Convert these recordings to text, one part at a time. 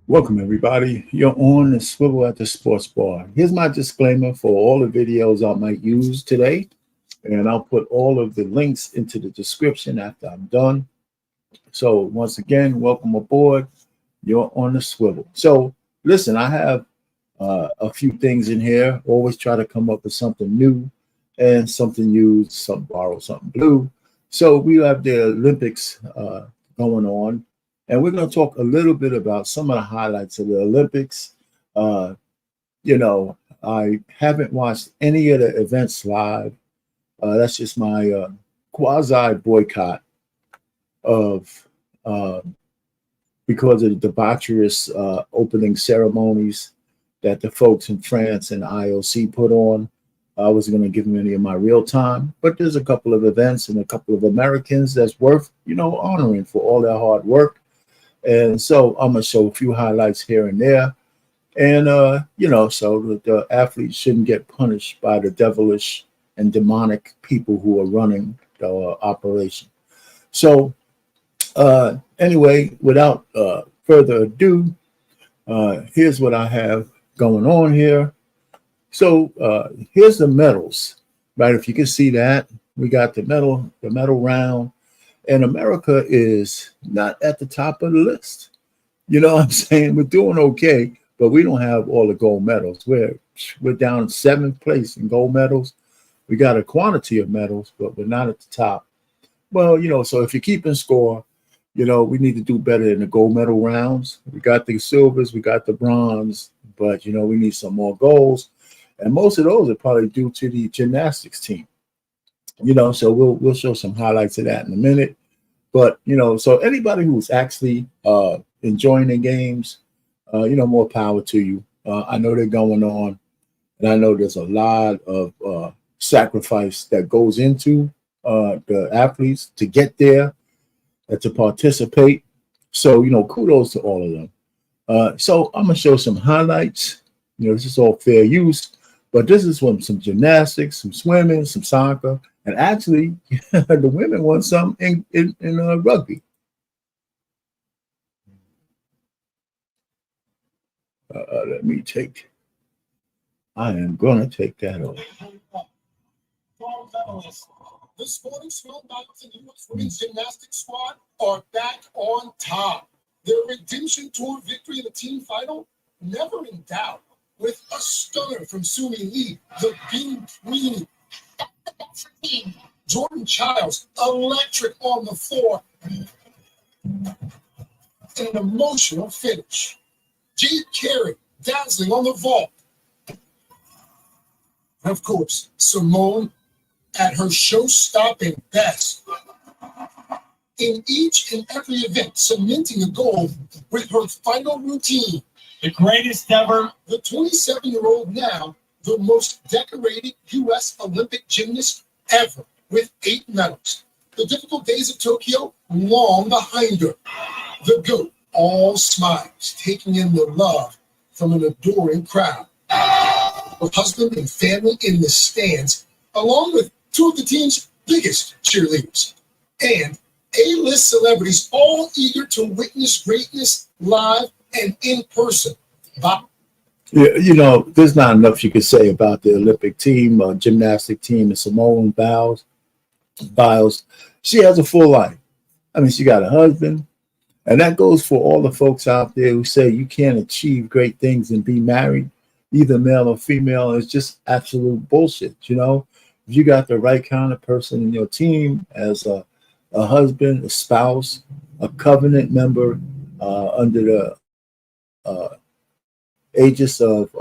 Welcome, everybody. You're on the Swivel at the Sports Bar. Here's my disclaimer for all the videos I might use today, and I'll put all of the links into the description after I'm done. So once again, welcome aboard. You're on the Swivel. So listen, I have a few things in here. Always try to come up with something new and something used, something borrowed, something blue. So we have the Olympics going on. And we're going to talk a little bit about some of the highlights of the Olympics. I haven't watched any of the events live. That's just my quasi boycott of because of the debaucherous opening ceremonies that the folks in France and IOC put on. I wasn't going to give them any of my real time, but there's a couple of events and a couple of Americans that's worth, honoring for all their hard work. And so I'm going to show a few highlights here and there. And, so the athletes shouldn't get punished by the devilish and demonic people who are running the operation. So anyway, without further ado, here's what I have going on here. So here's the medals, right? If you can see that, we got the medal round. And America is not at the top of the list. You know what I'm saying? We're doing okay, but we don't have all the gold medals. We're down in 7th place in gold medals. We got a quantity of medals, but we're not at the top. Well, so if you're keeping score, we need to do better in the gold medal rounds. We got the silvers, we got the bronze, but, we need some more golds. And most of those are probably due to the gymnastics team. So we'll show some highlights of that in a minute. But, so anybody who's actually enjoying the games, more power to you. I know they're going on, and I know there's a lot of sacrifice that goes into the athletes to get there and to participate. So, kudos to all of them. So I'm going to show some highlights. This is all fair use, but this is from some gymnastics, some swimming, some soccer. And actually, the women won some in rugby. I am going to take that off. The Sporting Swivel Battles and U.S. Women's Gymnastics squad are back on top. Their Redemption Tour victory in the team final, never in doubt, with a stunner from Sumi Lee, the Bing Queen. That's the team. Jordan Childs, electric on the floor. An emotional finish. Jade Carey, dazzling on the vault. And of course, Simone at her show-stopping best. In each and every event, cementing a goal with her final routine. The greatest ever. The 27-year-old now, the most decorated U.S. Olympic gymnast ever, with 8 medals. The difficult days of Tokyo long behind her. The GOAT, all smiles, taking in the love from an adoring crowd. Her husband and family in the stands, along with 2 of the team's biggest cheerleaders. And A-list celebrities, all eager to witness greatness live and in person. Bob. Yeah, there's not enough you could say about the Olympic team, gymnastic team, and Simone Biles. She has a full life. I mean, she got a husband, and that goes for all the folks out there who say you can't achieve great things and be married, either male or female. It's just absolute bullshit. If you got the right kind of person in your team as a husband, a spouse, a covenant member under the aegis of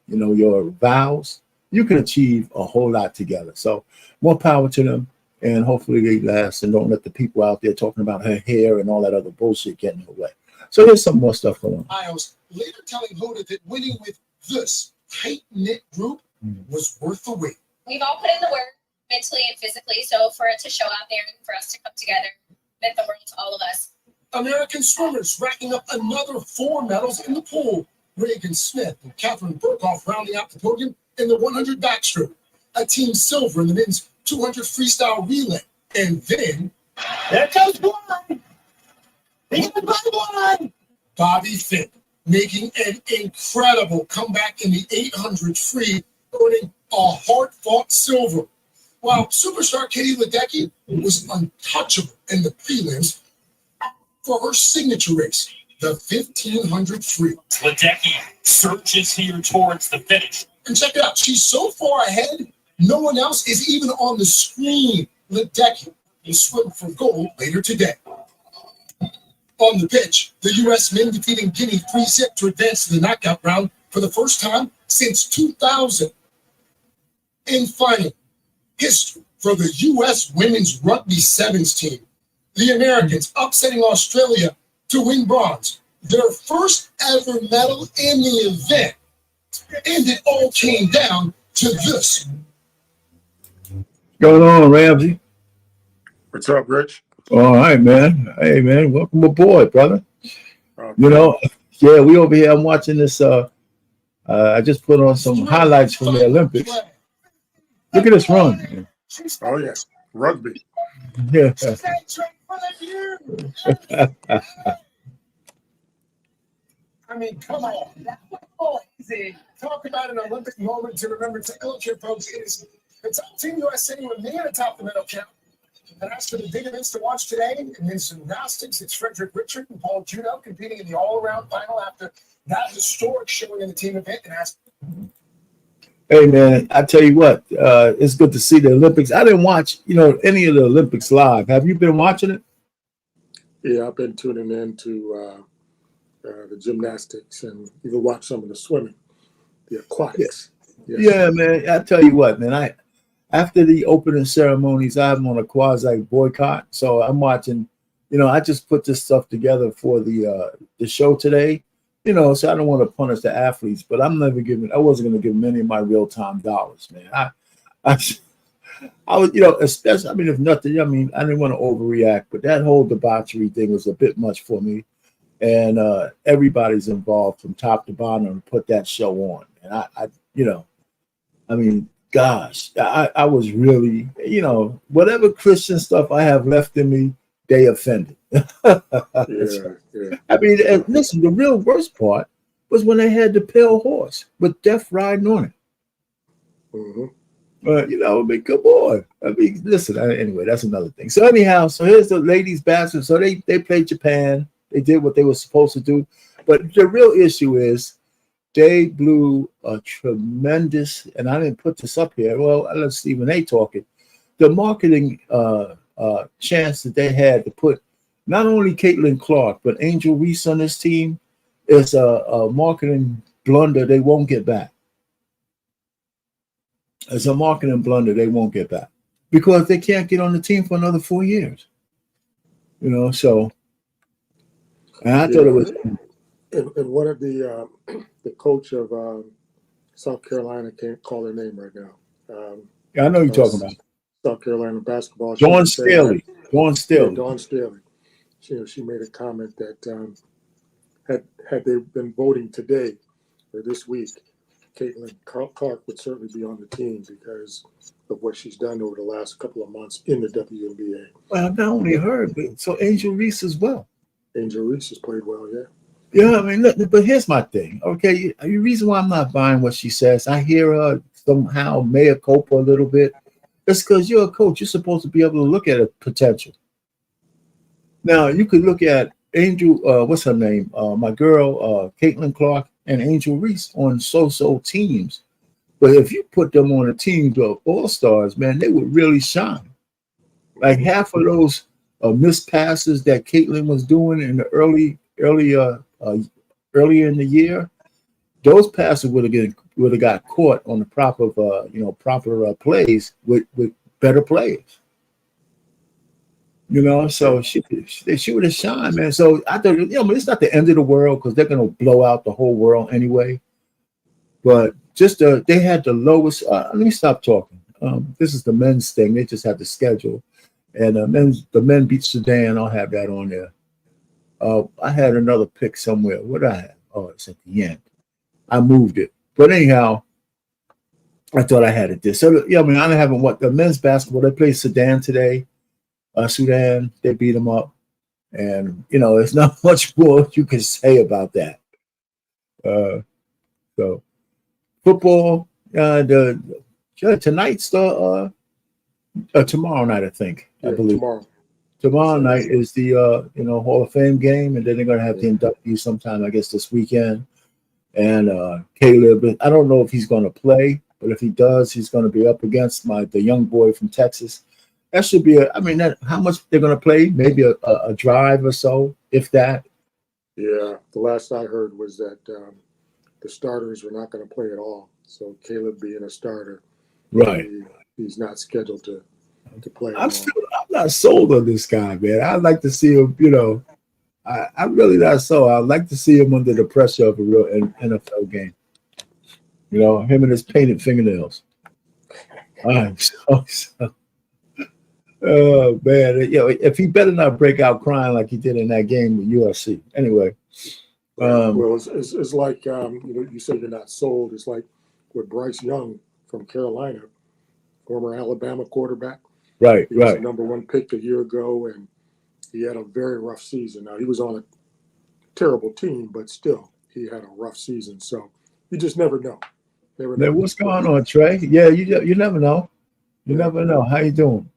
your vows, you can achieve a whole lot together. So more power to them, and hopefully they last and don't let the people out there talking about her hair and all that other bullshit get in her way. So here's some more stuff going on. Miles later telling Hoda that winning with this tight-knit group was worth the wait. We've all put in the work mentally and physically, so for it to show out there and for us to come together, meant the world to all of us. American swimmers racking up another 4 medals in the pool. Reagan Smith and Catherine Burkhoff rounding out the podium in the 100 backstroke. A team silver in the men's 200 freestyle relay. And then, there goes one. He got one. Bobby Finn making an incredible comeback in the 800 free, earning a hard-fought silver. While superstar Katie Ledecky was untouchable in the prelims for her signature race, the 1500 free. Ledecky surges here towards the finish. And check it out, she's so far ahead, no one else is even on the screen. Ledecky will swim for gold later today. On the pitch, the U.S. men defeating Guinea 3-set to advance to the knockout round for the first time since 2000. And finally, history for the U.S. women's rugby sevens team. The Americans upsetting Australia to win bronze, their first ever medal in the event. And it all came down to this. Going on, Ramsey? What's up, Rich? All right, man. Hey, man, welcome aboard, brother. Okay. You know, yeah, we over here. I'm watching this. I just put on some highlights from the Olympics. Look at this run, man. Oh, yeah. Rugby. Yeah. I mean, come on. That was easy. Talk about an Olympic moment to remember. Take a look here, folks. It's Team USA with me atop the medal count. And as for the big events to watch today, in men's gymnastics, it's Frederick Richard and Paul Juneau competing in the all-around final after that historic showing in the team event. And Hey, man, I tell you what, it's good to see the Olympics. I didn't watch, any of the Olympics live. Have you been watching it? Yeah, I've been tuning in to the gymnastics and even watch some of the swimming, the aquatics. Yes. Yeah, man, I tell you what, man, after the opening ceremonies, I'm on a quasi boycott. So I'm watching, I just put this stuff together for the show today, so I don't want to punish the athletes, but I wasn't going to give them any of my real-time dollars, man. I was, especially, if nothing, I didn't want to overreact, but that whole debauchery thing was a bit much for me. And everybody's involved from top to bottom to put that show on. And gosh, I was really, whatever Christian stuff I have left in me, they offended. Yeah. And listen, the real worst part was when they had the pale horse with death riding on it. Mm-hmm. Come on. Listen, anyway, that's another thing. So anyhow, here's the ladies basketball. So they played Japan. They did what they were supposed to do. But the real issue is they blew a tremendous, and I didn't put this up here. Well, let's see when they talking. The marketing chance that they had to put not only Caitlin Clark, but Angel Reese on this team is a marketing blunder they won't get back. It's a marketing blunder they won't get back because they can't get on the team for another 4 years. So, and I thought it was. And one of the coach of South Carolina, can't call her name right now. Yeah, I know you're talking about South Carolina basketball. Dawn Staley. Dawn Staley. She made a comment that had they been voting today or this week, Caitlin Clark would certainly be on the team because of what she's done over the last couple of months in the WNBA. Well, not only her, but so Angel Reese as well. Angel Reese has played well, yeah. Yeah, look, but here's my thing. Okay, the reason why I'm not buying what she says, I hear her somehow mea culpa a little bit. It's because you're a coach. You're supposed to be able to look at a potential. Now, you could look at Angel, what's her name? My girl, Caitlin Clark and Angel Reese on so-so teams. But if you put them on a team of all-stars, man, they would really shine. Like half of those missed passes that Caitlin was doing in the earlier in the year, those passes would have got caught on the proper plays with better players. So she would have shined, man. So I thought, it's not the end of the world because they're going to blow out the whole world anyway. But just they had the lowest. Let me stop talking. This is the men's thing. They just had the schedule, And the men beat Sudan. I'll have that on there. I had another pick somewhere. What I had? Oh, it's at the end. I moved it. But anyhow, I thought I had it there. So yeah, I mean, I haven't what the men's basketball. They played Sudan today. Sudan, they beat them up, and there's not much more you can say about that. So football, tonight's tomorrow night, I think. I believe tomorrow night is the Hall of Fame game, and then they're gonna have the inductees sometime, I guess, this weekend. And Caleb, I don't know if he's gonna play, but if he does, he's gonna be up against the young boy from Texas. That should be how much they're gonna play? Maybe a drive or so, if that. Yeah, the last I heard was that the starters were not going to play at all. So Caleb being a starter, right? He's not scheduled to play. I'm not sold on this guy, man. I'd like to see him. I'm really not sold. I'd like to see him under the pressure of a real NFL game. Him and his painted fingernails. I'm so. Oh man, if he better not break out crying like he did in that game with USC. Anyway, well, it's like you say you're not sold. It's like with Bryce Young from Carolina, former Alabama quarterback. Right, he was the number one pick a year ago, and he had a very rough season. Now he was on a terrible team, but still he had a rough season. So you just never know. What's going on, Trey? Yeah, you never know. You never know. How you doing?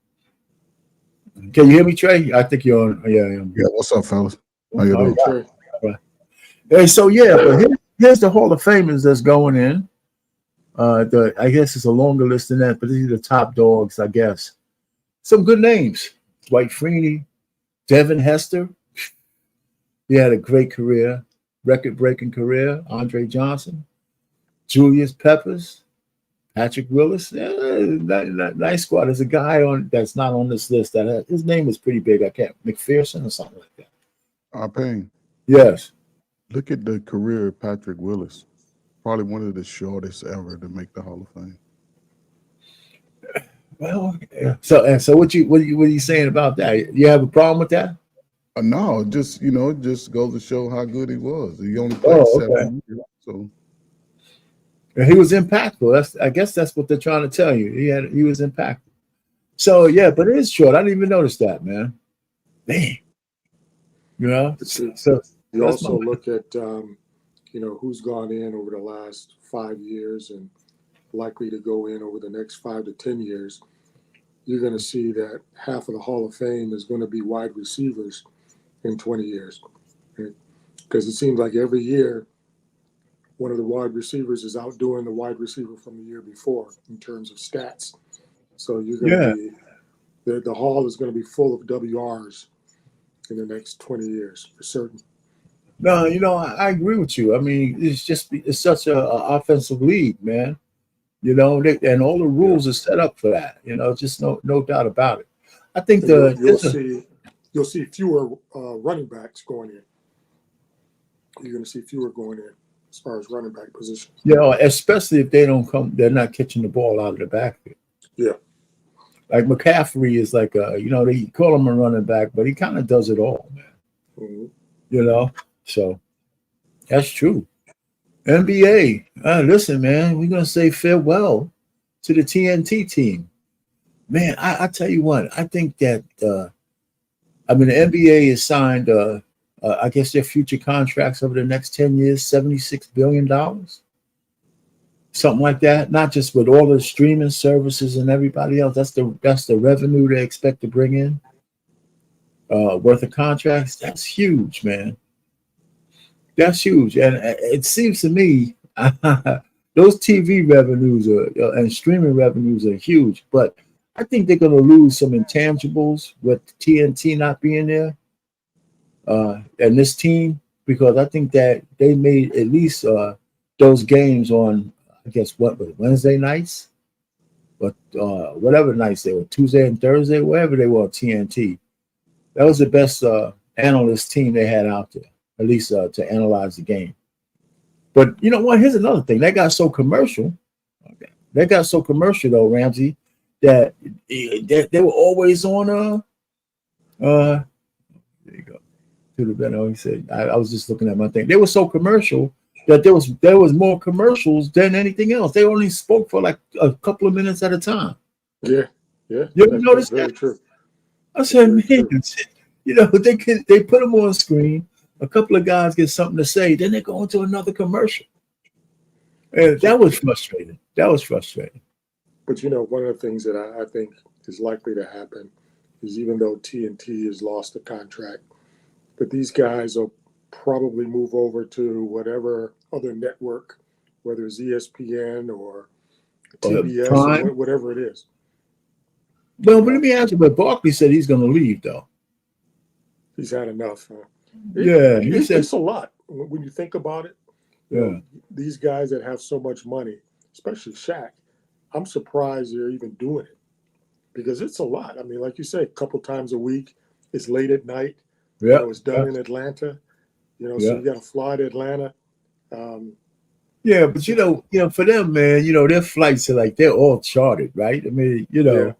Can you hear me, Trey? I think you're on. Yeah, I am. Yeah, what's up, fellas? How you doing? Trey? Right. Hey, so but here's the Hall of Famers that's going in. I guess it's a longer list than that, but these are the top dogs, I guess. Some good names: Dwight Freeney, Devin Hester. He had a great career, record-breaking career. Andre Johnson, Julius Peppers, Patrick Willis. Nice squad. There's a guy that's not on this list his name is pretty big. I can't McPherson or something like that. Payne. Yes. Look at the career of Patrick Willis. Probably one of the shortest ever to make the Hall of Fame. Well, so what are you saying about that? You have a problem with that? No, just just goes to show how good he was. He only played 7 years, so. He was impactful. I guess that's what they're trying to tell you. He was impactful. So yeah, but it is short. I didn't even notice that, man. Man, So you also look at who's gone in over the last 5 years and likely to go in over the next 5 to 10 years. You're going to see that half of the Hall of Fame is going to be wide receivers in 20 years, because it seems like every year one of the wide receivers is outdoing the wide receiver from the year before in terms of stats. So you're going to be the hall is going to be full of WRs in the next 20 years for certain. No, I agree with you. I mean, it's such a offensive league, man. And all the rules are set up for that. Just no doubt about it. I think you'll see fewer running backs going in. You're going to see fewer going in as far as running back positions. Especially if they're not catching the ball out of the backfield. Yeah. Like McCaffrey is like they call him a running back, but he kind of does it all, man. Mm-hmm. So that's true. NBA, listen, man, we're gonna say farewell to the TNT team. Man, I tell you what, I think that the NBA has signed I guess their future contracts over the next 10 years, $76 billion. Something like that. Not just with all the streaming services and everybody else. That's the revenue they expect to bring in. Worth of contracts. That's huge, man. That's huge. And it seems to me those TV revenues and streaming revenues are huge. But I think they're going to lose some intangibles with TNT not being there. And this team, because I think that they made at least those games on, I guess, Wednesday nights, but whatever nights they were, Tuesday and Thursday, wherever they were on TNT. That was the best analyst team they had out there, at least to analyze the game. But you know what? Here's another thing. They got so commercial. They got so commercial, though, Ramsey, that they were always on There you go. To the better, he said. I was just looking at my thing. They were so commercial that there was more commercials than anything else. They only spoke for like a couple of minutes at a time. Yeah, yeah. You ever That's notice very that? true. I said, man, Very true. you know, they put them on screen. A couple of guys get something to say, then they go into another commercial. And that was frustrating. That was frustrating. But you know, one of the things that I think is likely to happen is even though TNT has lost the contract, but these guys will probably move over to whatever other network, whether it's ESPN or TBS or Prime. whatever it is. Well, but let me ask you, but Barkley said he's going to leave, though. He's had enough. Yeah, he said it's a lot when you think about it. You know, these guys that have so much money, especially Shaq, I'm surprised they're even doing it because it's a lot. I mean, like you say, a couple times a week. It's late at night. Yeah, You know, it's done in Atlanta. You know, so you got to fly to Atlanta. Yeah, but you know, for them, man, you know, their flights are like they're all chartered, right? I mean, you know,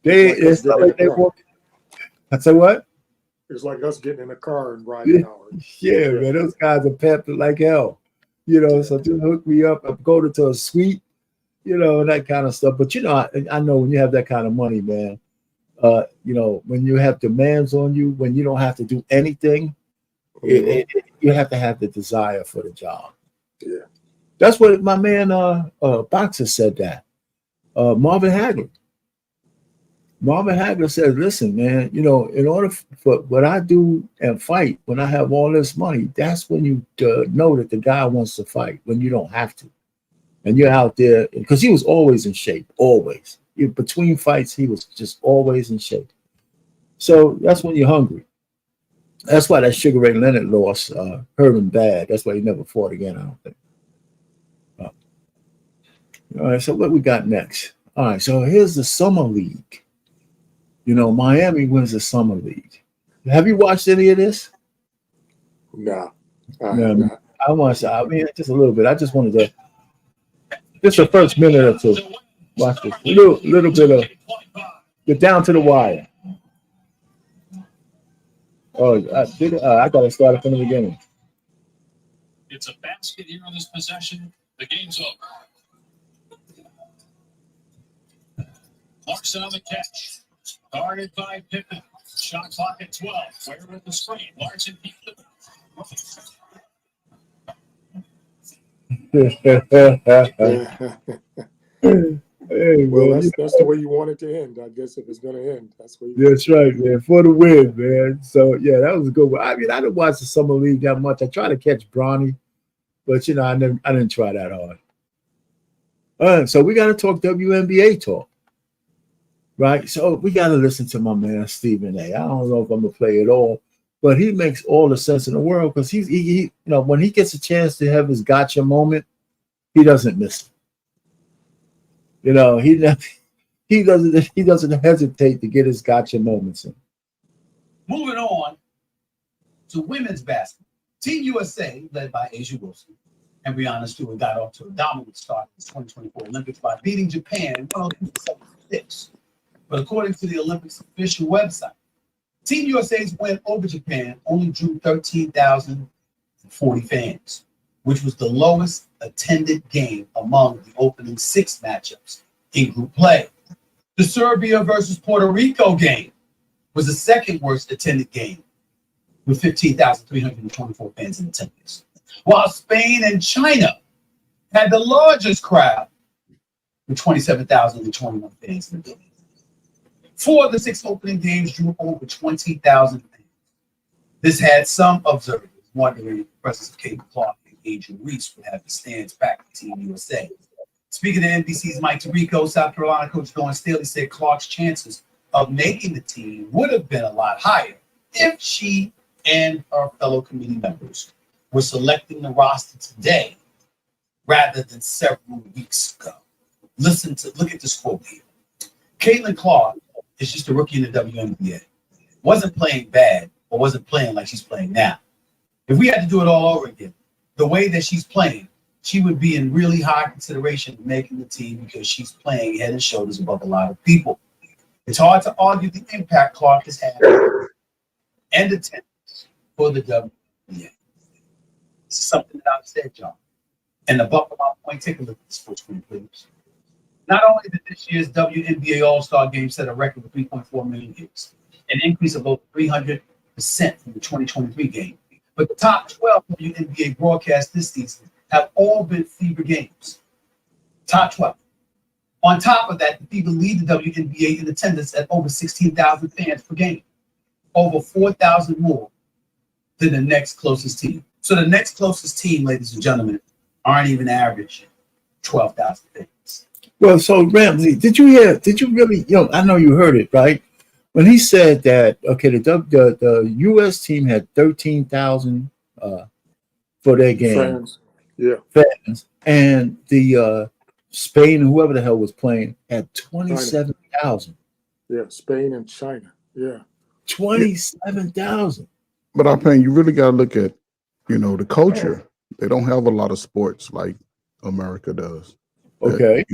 it's not like they walk. I say what? It's like us getting in a car and riding hours. Yeah, man, those guys are pampered like hell. You know, so just hook me up, go to a suite, you know, and that kind of stuff. But you know, I know when you have that kind of money, man, you know, when you have demands on you, when you don't have to do anything, you have to have the desire for the job. Yeah. That's what my man Boxer said that. Marvin Hagler. Marvin Hagler said, listen, man, you know, in order for what I do and fight, when I have all this money, that's when you know that the guy wants to fight, when you don't have to. And you're out there, because he was always in shape, always. Between fights, he was just always in shape. So that's when you're hungry. That's why that Sugar Ray Leonard loss hurt him bad. That's why he never fought again, I don't think. All right, so what we got next? All right, so here's the Summer League. You know, Miami wins the Summer League. Have you watched any of this? No. I watched, I mean, just a little bit. I just wanted to, just the first minute or two, watch this. Little bit of, get down to the wire. Oh, I got to start it from the beginning. It's a basket here on this possession. The game's over. Clarkson on the catch. Guarded by Pippen. Shot clock at 12. Where at the screen? Larson beat the Hey, well, man, that's the way you want it to end. I guess if it's going to end, that's what. That's right, man. For the win, man. So yeah, that was a good one. I mean, I didn't watch the Summer League that much. I tried to catch Bronny, but you know, I didn't try that hard. So we got to talk WNBA talk, right? So we got to listen to my man Stephen A. I don't know if I'm gonna play it all, but he makes all the sense in the world because he you know, when he gets a chance to have his gotcha moment, he doesn't miss it. You know, he doesn't hesitate to get his gotcha moments in. Moving on to women's basketball. Team USA, led by Asia Wilson and Brianna Stewart, got off to a dominant start in the 2024 Olympics by beating Japan 107-6. But according to the Olympics official website, Team USA's win over Japan only drew 13,040 fans, which was the lowest attended game among the opening 6 matchups in group play. The Serbia versus Puerto Rico game was the second worst attended game with 15,324 fans in attendance, while Spain and China had the largest crowd with 27,021 fans in the building. 4 of the 6 opening games drew over 20,000 fans. This had some observers wondering if the presence of Caitlin Clark and Angel Reese would have the stands back for Team USA. Speaking to NBC's Mike Tirico, South Carolina coach Dawn Staley said Clark's chances of making the team would have been a lot higher if she and her fellow committee members were selecting the roster today rather than several weeks ago. Look at this quote here. Caitlin Clark is just a rookie in the WNBA. Wasn't playing bad or wasn't playing like she's playing now. If we had to do it all over again, the way that she's playing, she would be in really high consideration of making the team because she's playing head and shoulders above a lot of people. It's hard to argue the impact Clark has had and attendance for the WNBA. This is something that I've said, John. And to buckle my point, take a look at the sports screen, please. Not only did this year's WNBA All-Star Game set a record with 3.4 million views, an increase of over 300% from the 2023 game, but the top 12 WNBA broadcasts this season have all been Fever games. Top 12. On top of that, the Fever lead the WNBA in attendance at over 16,000 fans per game, over 4,000 more than the next closest team. So the next closest team, ladies and gentlemen, aren't even average 12,000 fans. Well, so Ramsey, did you really, I know you heard it, right? When he said that, okay, the U.S. team had 13,000 for their game. Fans. Yeah. Fans. And the Spain, whoever the hell was playing, had 27,000. Yeah, Spain and China. Yeah. 27,000. But I think you really got to look at, the culture. They don't have a lot of sports like America does. Okay.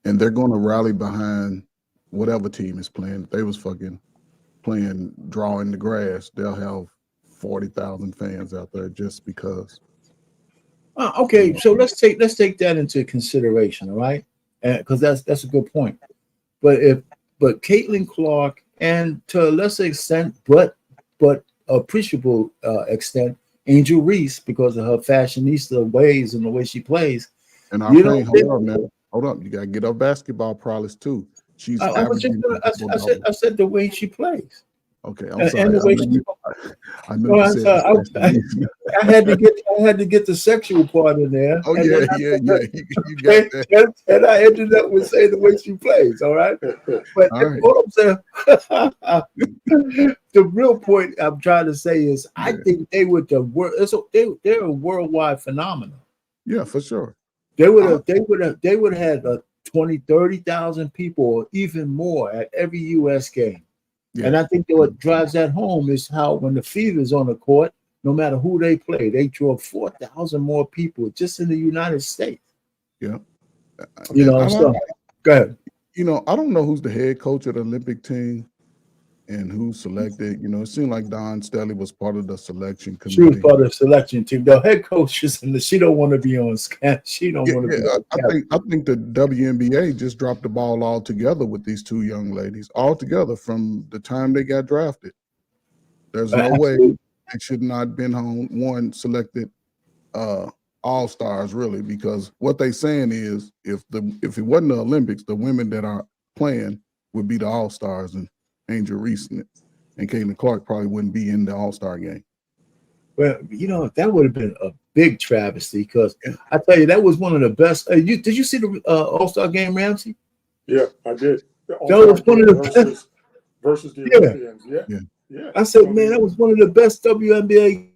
And they're going to rally behind whatever team is playing. If they was fucking playing draw in the grass, they'll have 40,000 fans out there just because. Okay, so let's take that into consideration, all right? Because that's a good point. But Caitlin Clark, and to a lesser extent, but appreciable extent, Angel Reese, because of her fashionista ways and the way she plays. And I think, hold up, you gotta get her basketball prowess too. She's I said the way she plays. Okay, I'm sorry. And the way I had to get the sexual part in there. Oh yeah. You got that. And I ended up with saying the way she plays. All right, but what I'm saying, the real point I'm trying to say is, I think they would they're a worldwide phenomenon. Yeah, for sure. They would have had 20, 30,000 people or even more at every U.S. game. Yeah. And I think that what drives that home is how when the Fever's on the court, no matter who they play, they draw 4,000 more people just in the United States. Yeah. So go ahead. I don't know who's the head coach of the Olympic team and who selected. It seemed like Dawn Staley was part of the selection committee. She was part of the selection team. The head coach she don't want to be on scan. She don't want to be on I think the WNBA just dropped the ball altogether with these two young ladies, altogether from the time they got drafted. There's no way they should not have been one selected all-stars, really, because what they saying is if it wasn't the Olympics, the women that are playing would be the all-stars, and Angel Reese and Caitlin Clark probably wouldn't be in the All-Star game. Well, that would have been a big travesty, because I tell you, that was one of the best. Did you see the All-Star game, Yeah, Ramsey? I did. That was one of the best versus the Olympians. Yeah. I said, man, that was one of the best WNBA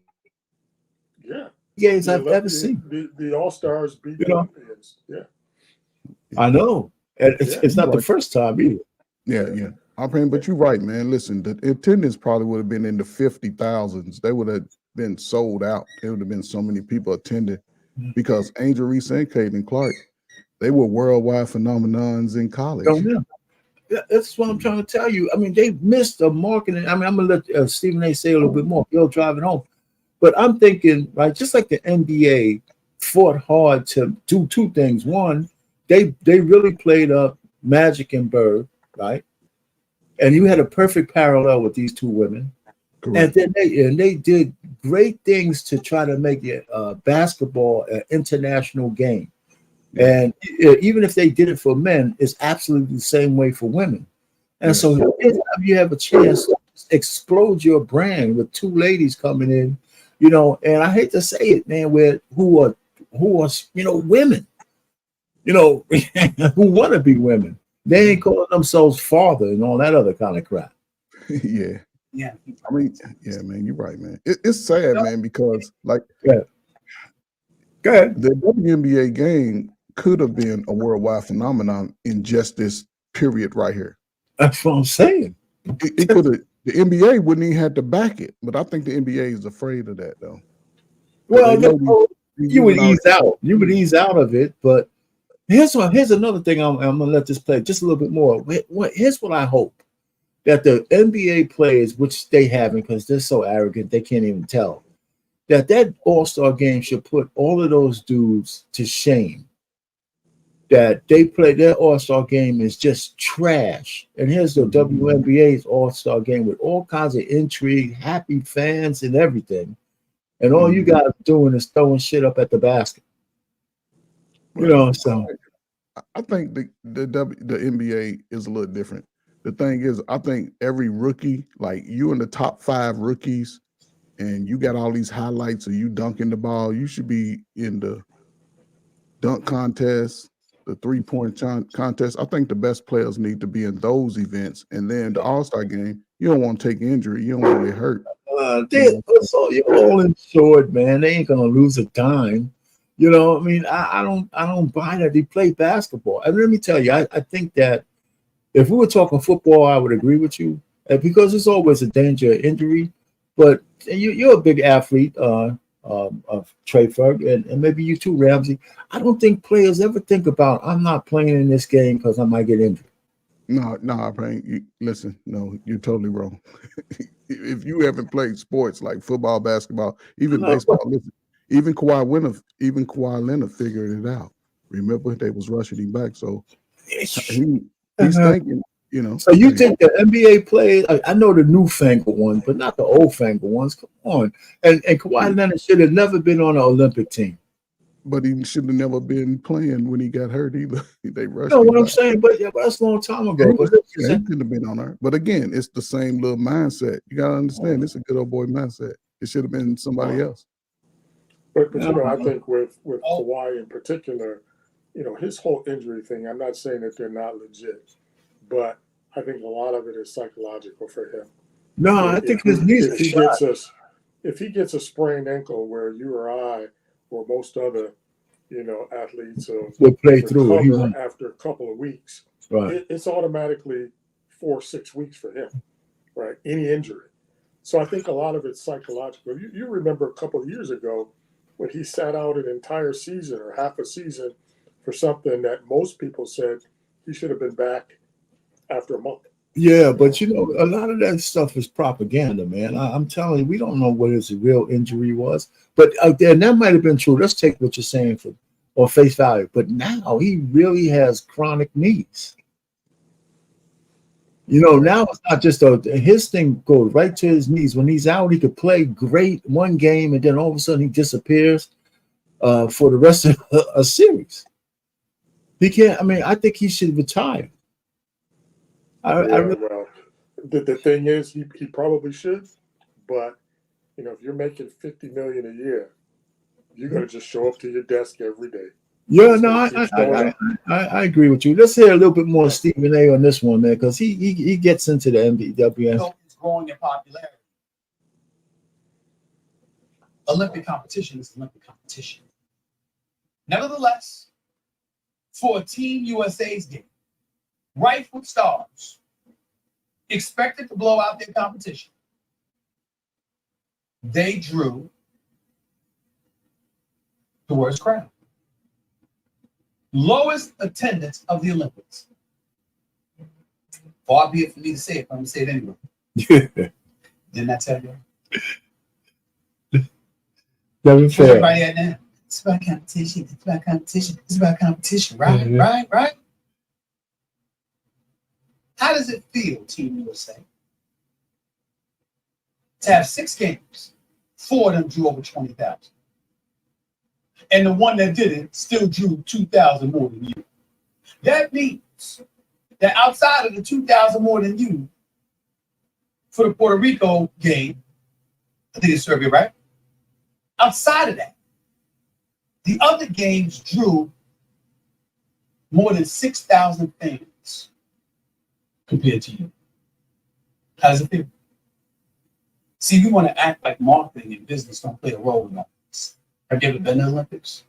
games I've ever seen. The All-Stars beat the Olympians. Yeah. I know. It's not the first time either. Yeah. But you're right, man. Listen, the attendance probably would have been in the 50,000s. They would have been sold out. There would have been so many people attending because Angel Reese and Caitlin Clark, they were worldwide phenomenons in college. Oh, yeah. That's what I'm trying to tell you. I mean, they missed the marketing. I mean, I'm going to let Stephen A. say a little bit more. He'll drive it home. But I'm thinking, right, just like the NBA fought hard to do two things. One, they really played up Magic and Bird, right? And you had a perfect parallel with these two women. Correct. And then they did great things to try to make it basketball an international game. And even if they did it for men, it's absolutely the same way for women. And so you have a chance to explode your brand with two ladies coming in, and I hate to say it, man, who are women, who want to be women. They ain't calling themselves father and all that other kind of crap. Yeah. I mean, man, you're right, man. It's sad, man, because go ahead. The WNBA game could have been a worldwide phenomenon in just this period right here. That's what I'm saying. It could have. The NBA wouldn't even have to back it, but I think the NBA is afraid of that, though. Well, you would ease out. You would ease out of it, but here's another thing. I'm gonna let this play just a little bit more. Here's what I hope. that the NBA players, which they haven't because they're so arrogant, they can't even tell, that All-Star game should put all of those dudes to shame. That they play their All-Star game is just trash. And here's the WNBA's All-Star game with all kinds of intrigue, happy fans, and everything. And all you guys doing is throwing shit up at the basket. You know, so I think the NBA is a little different. The thing is, I think every rookie, like you in the top 5 rookies, and you got all these highlights of you dunking the ball, you should be in the dunk contest, the 3-point contest. I think the best players need to be in those events. And then the All-Star game, you don't want to take injury. You don't want to get hurt. You're all insured, man. They ain't gonna lose a dime. You know, I mean, I don't buy that. They play basketball. And let me tell you, I think that if we were talking football, I would agree with you because there's always a danger of injury. But you're a big athlete, of Trey Ferg, and maybe you too, Ramsey. I don't think players ever think about I'm not playing in this game because I might get injured. No, listen, no, you're totally wrong. If you haven't played sports like football, basketball, even baseball, listen, even Kawhi Leonard figured it out. Remember, they was rushing him back, so he's thinking, you know. So you think the NBA players? I know the newfangled ones, but not the old-fangled ones. Come on, and Kawhi Leonard should have never been on an Olympic team. But he should have never been playing when he got hurt either. They rushed. No, what I'm saying, but that's a long time ago. He could have been on there. But again, it's the same little mindset. You gotta understand, it's a good old boy mindset. It should have been somebody else. But you know, I think with Kawhi in particular, you know, his whole injury thing. I'm not saying that they're not legit, but I think a lot of it is psychological for him. No, I think his knees. If he gets a sprained ankle, where you or I or most other, you know, athletes will play through it after a couple of weeks, right? It's automatically 4-6 weeks for him, right? Any injury. So I think a lot of it's psychological. You remember a couple of years ago when he sat out an entire season or half a season for something that most people said he should have been back after a month. Yeah, but you know, a lot of that stuff is propaganda, man. I'm telling you, we don't know what his real injury was. But and that might have been true. Let's take what you're saying or face value. But now he really has chronic knees. You know, now it's not just his thing goes right to his knees. When he's out, he could play great one game, and then all of a sudden he disappears for the rest of a series. He can't. I mean, I think he should retire. Well, the thing is, he probably should, but you know, if you're making $50 million a year, you're gonna just show up to your desk every day. Yeah, no, I agree with you. Let's hear a little bit more Stephen A. on this one, man, because he gets into the NBWS. It's growing in popularity. Olympic competition is Olympic competition. Nevertheless, for Team USA's game, Rifle Stars expected to blow out their competition. They drew the worst crowd. Lowest attendance of the Olympics. Far be it for me to say it, but I'm going to say it anyway. Didn't I tell you? Where's everybody at now? It's about competition. It's about competition. It's about competition. Right? Mm-hmm. Right? How does it feel, Team USA, to have 6 games, 4 of them drew over 20,000? And the one that didn't still drew 2,000 more than you. That means that outside of the 2,000 more than you, for the Puerto Rico game, I think it's Serbia, right? Outside of that, the other games drew more than 6,000 fans compared to you. How does it feel? See, we want to act like marketing and business don't play a role in all this. Have you ever been to the Olympics?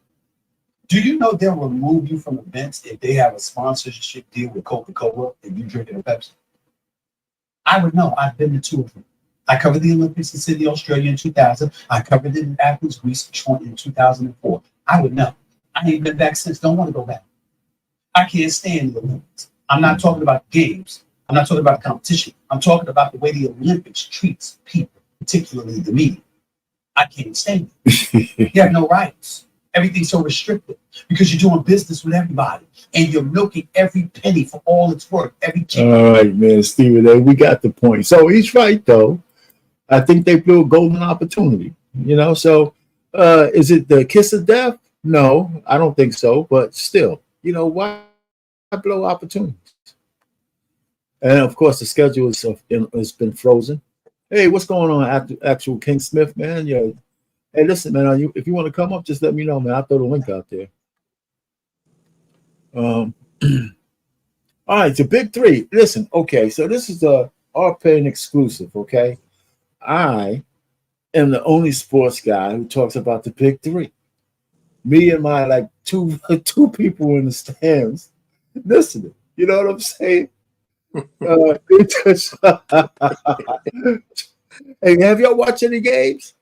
Do you know they'll remove you from events if they have a sponsorship deal with Coca-Cola and you drinking a Pepsi? I would know. I've been to 2 of them. I covered the Olympics in Sydney, Australia in 2000. I covered it in Athens, Greece in 2004. I would know. I ain't been back since. Don't want to go back. I can't stand the Olympics. I'm not talking about games. I'm not talking about competition. I'm talking about the way the Olympics treats people, particularly the media. I can't stand it. You have no rights. Everything's so restricted because you're doing business with everybody and you're milking every penny for all it's worth. Every chicken. All right, man, Stephen, we got the point. So he's right, though. I think they blew a golden opportunity, you know. So is it the kiss of death? No, I don't think so. But still, you know, why blow opportunities? And of course, the schedule has been frozen. Hey, what's going on, actual King Smith, man? Yeah. Hey, listen, man, if you want to come up, just let me know, man. I'll throw the link out there. All right, the big three. Listen, okay, so this is the RPN exclusive, okay? I am the only sports guy who talks about the big three. Me and my like two people in the stands listening. You know what I'm saying? Hey, have y'all watched any games?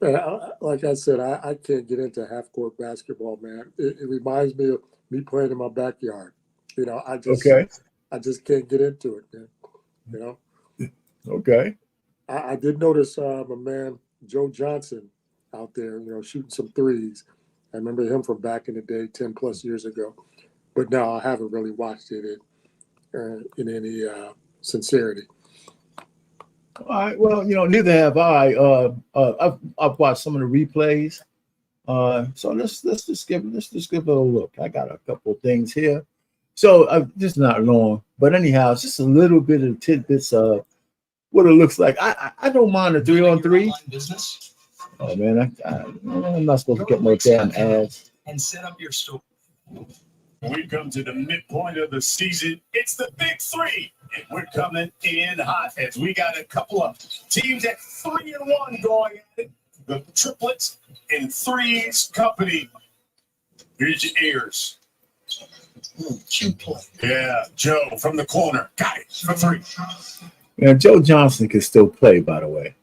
Like I said, I can't get into half-court basketball, man. It reminds me of me playing in my backyard. You know, I just can't get into it, man. You know? Okay. I did notice my man Joe Johnson out there, you know, shooting some threes. I remember him from back in the day, 10 plus years ago. But no, I haven't really watched it in any sincerity. All right. Well, you know, neither have I. I've watched some of the replays. So let's just give it a look. I got a couple of things here. So this is not long, but anyhow, it's just a little bit of tidbits of what it looks like. I don't mind a 3-on-3. Oh man, I'm not supposed to get no damn ads. And set up your store. We come to the midpoint of the season. It's the big three, and we're coming in hot as we got a couple of teams at 3-1 going at it. The triplets in threes company. Here's your ears. Cute play. Yeah, Joe from the corner. Got it for three. Yeah, Joe Johnson can still play, by the way.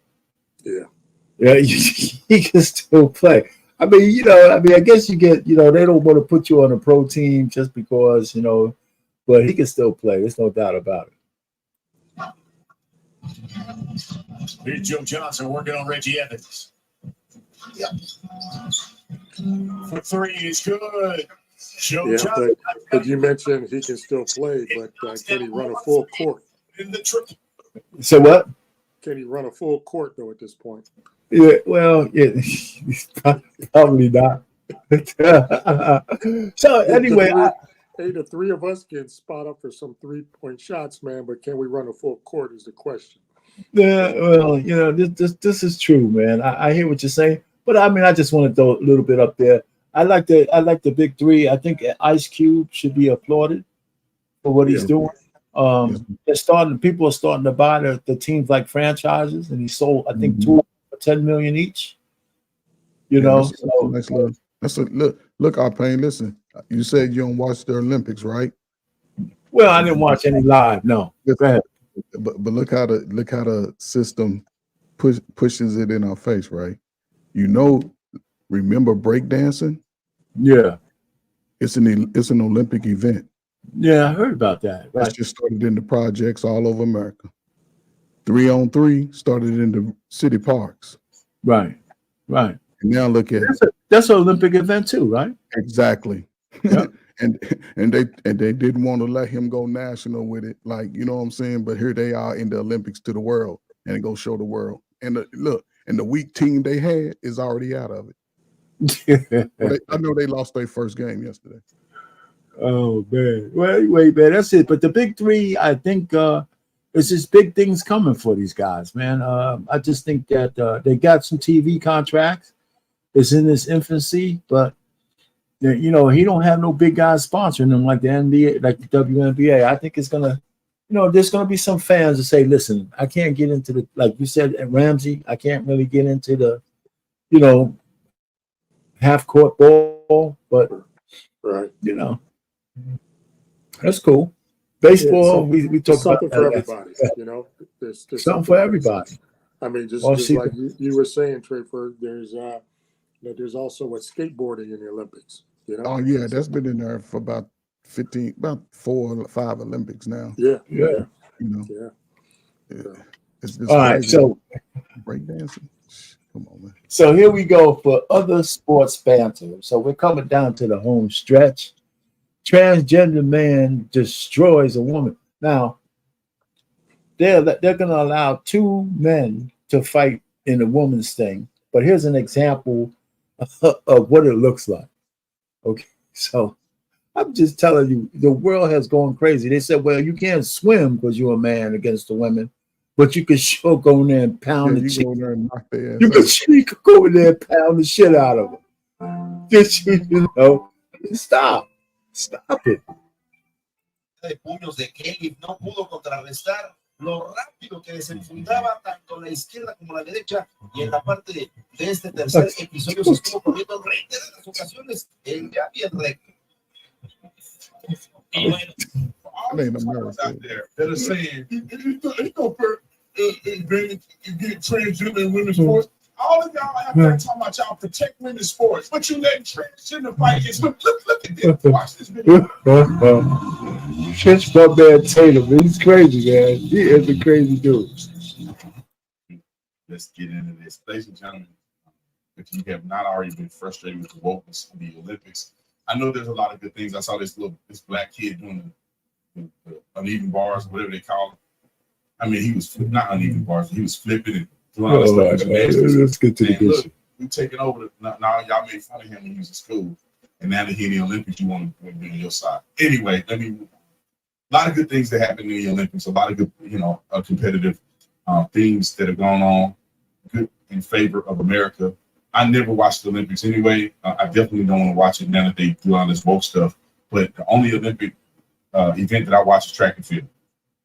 Yeah, he can still play. I mean, you know, I guess you get, you know, they don't want to put you on a pro team just because, you know, but he can still play. There's no doubt about it. Here's Joe Johnson working on Reggie Evans. Yep. For three is good. Joe Yeah, Johnson. but you mentioned he can still play, but can he run a full court? In the triple. So what? Can he run a full court, though, at this point? Yeah, well, yeah, probably not. So anyway, the three of us can spot up for some 3-point shots, man. But can we run a full court is the question. yeah, well, you know, this is true, man. I hear what you're saying, but I mean, I just want to throw a little bit up there. I like the big three. I think Ice Cube should be applauded for what he's doing. People are starting to buy the teams like franchises, and he sold, I think, 2 for $10 million each. You know, that's a look, our pain. Listen, you said you don't watch the Olympics, right? Well, I didn't watch any live. No, go ahead. But look how the system pushes it in our face, right? You know, remember breakdancing? Yeah, it's an Olympic event. Yeah, I heard about that. That's just started in the projects all over America. 3-on-3 started in the city parks. Right. And now look at that's an Olympic event too, right? Exactly. Yep. and they didn't want to let him go national with it, like, you know what I'm saying? But here they are in the Olympics to the world, and go show the world. And the weak team they had is already out of it. I know they lost their first game yesterday. Oh man. Well, anyway, man, that's it. But the big three, I think it's just big things coming for these guys, man. I just think that they got some TV contracts. It's in its infancy, but you know, he don't have no big guys sponsoring them like the NBA, like the WNBA. I think it's gonna, you know, there's gonna be some fans that say, listen, I can't get into the, like you said, Ramsey, I can't really get into the, you know, half court ball, but right, you know, that's cool. Baseball, we talk something about for everybody. You know, there's something for everybody. I mean, just like you were saying, Trayford, there's also skateboarding in the Olympics. You know? Oh yeah, that's been in there for about about 4 or 5 Olympics now. Yeah. Yeah. You know, Yeah. it's just All right. crazy. So Breakdancing. Come on, man. So here we go for other sports banter. So we're coming down to the home stretch. Transgender man destroys a woman. Now they're going to allow 2 men to fight in a woman's thing. But here's an example of what it looks like. Okay, so I'm just telling you, the world has gone crazy. They said, well, you can't swim because you're a man against the women, but you can sure go in there and pound the You shit. go in there and knock their ass You out. can go in there and pound the shit out of them. Just, you know, stop it. De puños de Kelly no pudo contrarrestar lo rápido que desenfundaba tanto la izquierda como la derecha, y en la parte de este tercer episodio se estuvo corriendo en reiteradas ocasiones el ya bien recto. Y bueno, all the folks out there that are saying it's no fair advantage you get transgender in women's sports. All of y'all out there talking about y'all protect women's sports, but you let transgender fight against. Look at this. Watch this video. Catch my man Tatum. He's crazy, man. He is a crazy dude. Let's get into this, ladies and gentlemen. If you have not already been frustrated with the wokeness in the Olympics, I know there's a lot of good things. I saw this black kid doing the uneven bars, whatever they call it. I mean, he was not uneven bars. He was flipping and doing all this stuff. Let's get to the good shit. We taking over. Now y'all made fun of him when he was in school, and now that he's in the Olympics, you want to be on your side. Anyway, a lot of good things that happen in the Olympics. A lot of good, competitive things that have gone on, good in favor of America. I never watched the Olympics anyway. I definitely don't want to watch it now that they do all this woke stuff. But the only Olympic event that I watch is track and field.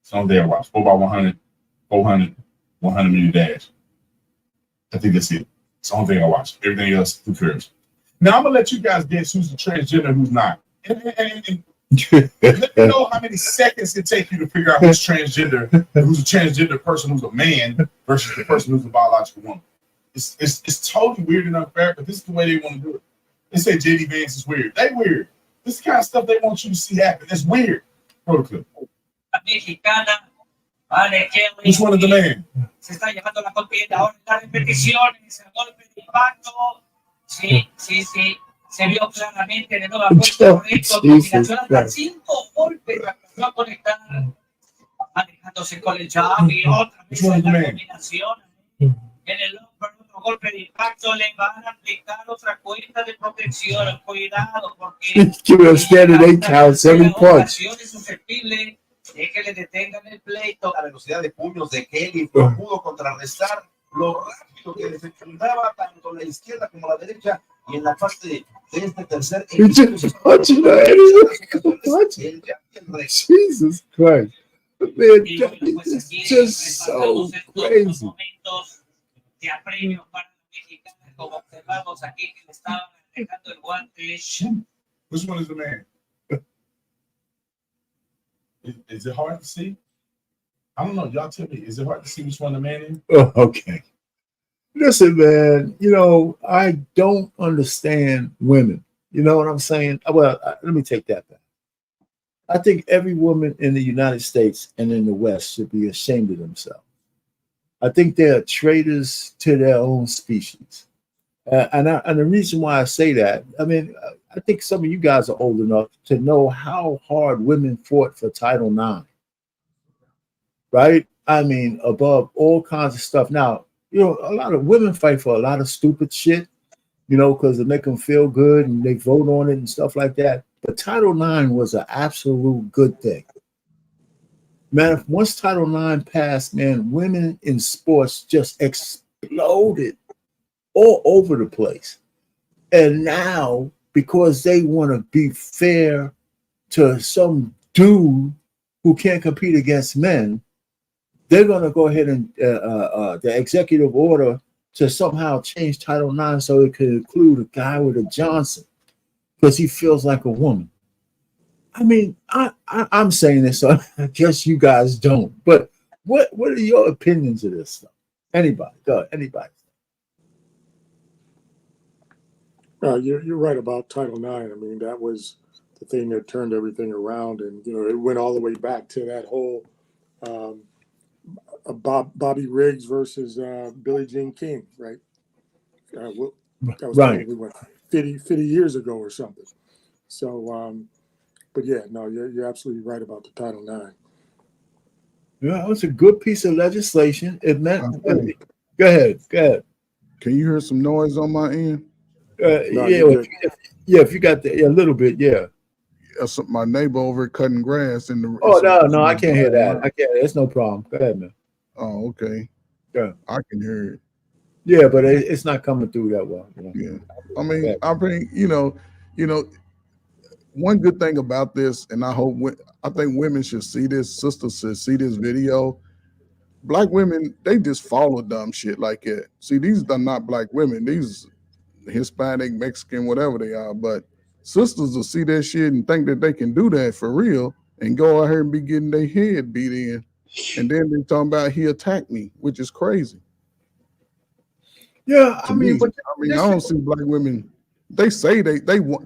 It's the only day I watch. 4x100, 400, 100 meter dash. I think that's it. It's the only thing I watch. Everything else, who cares? Now I'm gonna let you guys guess who's a transgender, who's not. And let me know how many seconds it takes you to figure out who's transgender, who's a transgender person who's a man versus the person who's a biological woman. It's totally weird and unfair, but this is the way they want to do it. They say JD Vance is weird. They weird. This is the kind of stuff they want you to see happen. It's weird. Roll the clip. Which one is the man? Se está llevando la contienda ahora en las repeticiones, el golpe de impacto. Sí. Se vio claramente de nueva cuenta correcto. Combinación hasta 5 golpes para no conectar. Manejándose con el jab y otra vez en la combinación. En el otro golpe de impacto le van a aplicar otra cuenta de protección. Cuidado porque es susceptible de que le detengan el pleito. La velocidad de puños de Kelly no pudo contrarrestar lo rápido que desenfundaba tanto la izquierda como la derecha, y en la parte de este tercer episodio Jesus Christ. Man, it's just so crazy. De apremio para los mexicanos, como observamos aquí que le estaban dejando el guante. Which one is the man? Is it hard to see? I don't know. Y'all tell me. Is it hard to see which one the man is? Oh, okay. Listen, man, I don't understand women. You know what I'm saying? Well, let me take that back. I think every woman in the United States and in the West should be ashamed of themselves. I think they are traitors to their own species. And the reason why I say that, I think some of you guys are old enough to know how hard women fought for Title IX, right? Above all kinds of stuff. Now, a lot of women fight for a lot of stupid shit, because it make them feel good and they vote on it and stuff like that. But Title IX was an absolute good thing. Man, once Title IX passed, man, women in sports just exploded all over the place. And now, because they want to be fair to some dude who can't compete against men, they're going to go ahead and the executive order to somehow change Title IX so it could include a guy with a Johnson because he feels like a woman. I'm saying this, so I guess you guys don't. But what are your opinions of this stuff? Anybody? Go ahead. Anybody? You're right about Title IX. That was the thing that turned everything around. And, you know, it went all the way back to that whole Bobby Riggs versus Billie Jean King, right? That was Right. probably, what, 50 years ago or something. So, but yeah, no, you're absolutely right about the Title IX. Yeah, it was a good piece of legislation. It meant. Hey, Go ahead. can you hear some noise on my end? No, Yeah, you're good. if you got a little bit, yeah. My neighbor over cutting grass in the. Oh no, I can't hear that. I can't. It's no problem. Go ahead, man. Oh, okay. Yeah, I can hear it. yeah, but it's not coming through that well. Yeah. I mean, you know, one good thing about this, and I think women should see this, sisters should see this video. Black women, they just follow dumb shit like that. See, these are not black women. These Hispanic, Mexican, whatever they are. But sisters will see that shit and think that they can do that for real and go out here and be getting their head beat in. And then they talking about he attacked me, which is crazy. Yeah, To me, I don't see black women. They say they want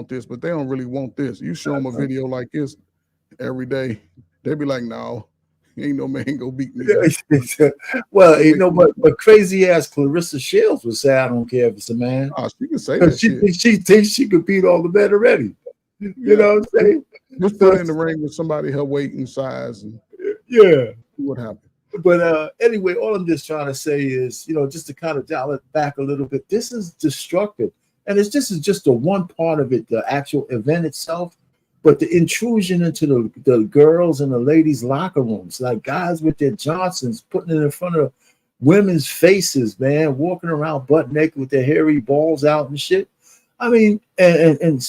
this, but they don't really want this. You show them a video like this every day, they be like, "No, ain't no man go beat me." Well, you know, but crazy ass Clarissa Shields would say, "I don't care if it's a man." Oh, she can say that shit. She thinks she could beat all the men already. You know what I'm saying? Just put her in the ring with somebody her weight and size, and yeah, see what happens. But anyway, all I'm just trying to say is, you know, just to kind of dial it back a little bit, this is destructive. And this is just the one part of it, the actual event itself. But the intrusion into the girls and the ladies' locker rooms, like guys with their Johnsons putting it in front of women's faces, man, walking around butt naked with their hairy balls out and shit. I mean, and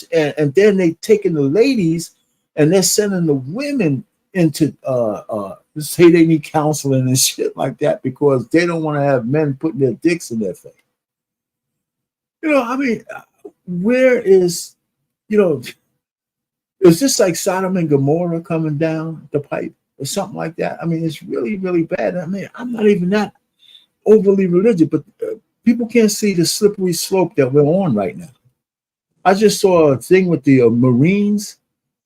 then they taking the ladies and they're sending the women into say they need counseling and shit like that because they don't want to have men putting their dicks in their face. You know, I mean, where is, you know, is this like Sodom and Gomorrah coming down the pipe or something like that? I mean, it's really, really bad. I mean, I'm not even that overly religious, but people can't see the slippery slope that we're on right now. I just saw a thing with the Marines,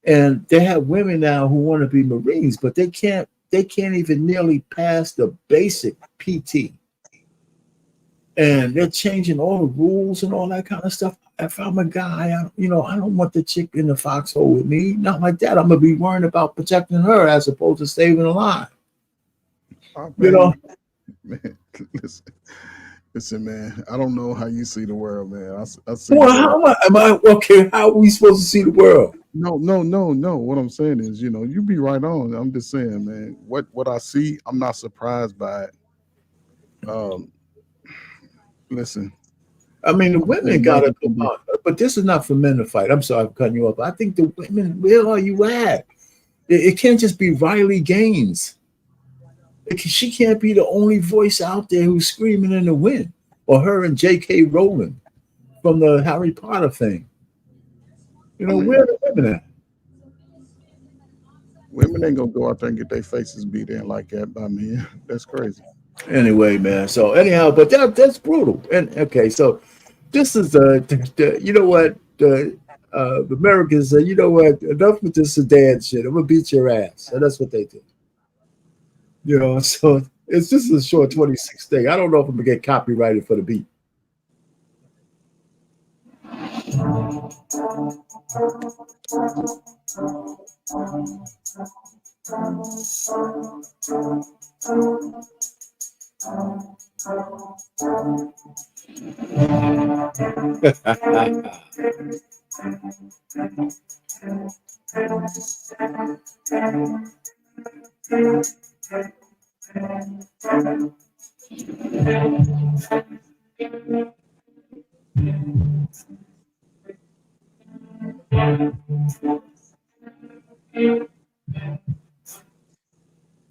and they have women now who want to be Marines, but they can't even nearly pass the basic PT. And they're changing all the rules and all that kind of stuff. If I'm a guy, I don't want the chick in the foxhole with me. Not like that. I'm gonna be worrying about protecting her as opposed to saving a life. You know, man. Listen, man. I don't know how you see the world, man. I see. Well, how am I okay? How are we supposed to see the world? No. What I'm saying is, you know, you be right on. I'm just saying, man. What I see, I'm not surprised by it. Listen. I mean, the women got to come out, but this is not for men to fight. I'm sorry for cutting you off. I think the women, where are you at? It can't just be Riley Gaines. She can't be the only voice out there who's screaming in the wind, or her and J.K. Rowling from the Harry Potter thing. You know, where are the women at? Women ain't gonna go out there and get their faces beat in like that by men. That's crazy. Anyway, man. So anyhow, but that's brutal. And okay, so this is the you know what the Americans say. You know what? Enough with this Sudan shit. I'm gonna beat your ass, and that's what they do. You know, so it's just a short 26 thing. I don't know if I'm gonna get copyrighted for the beat.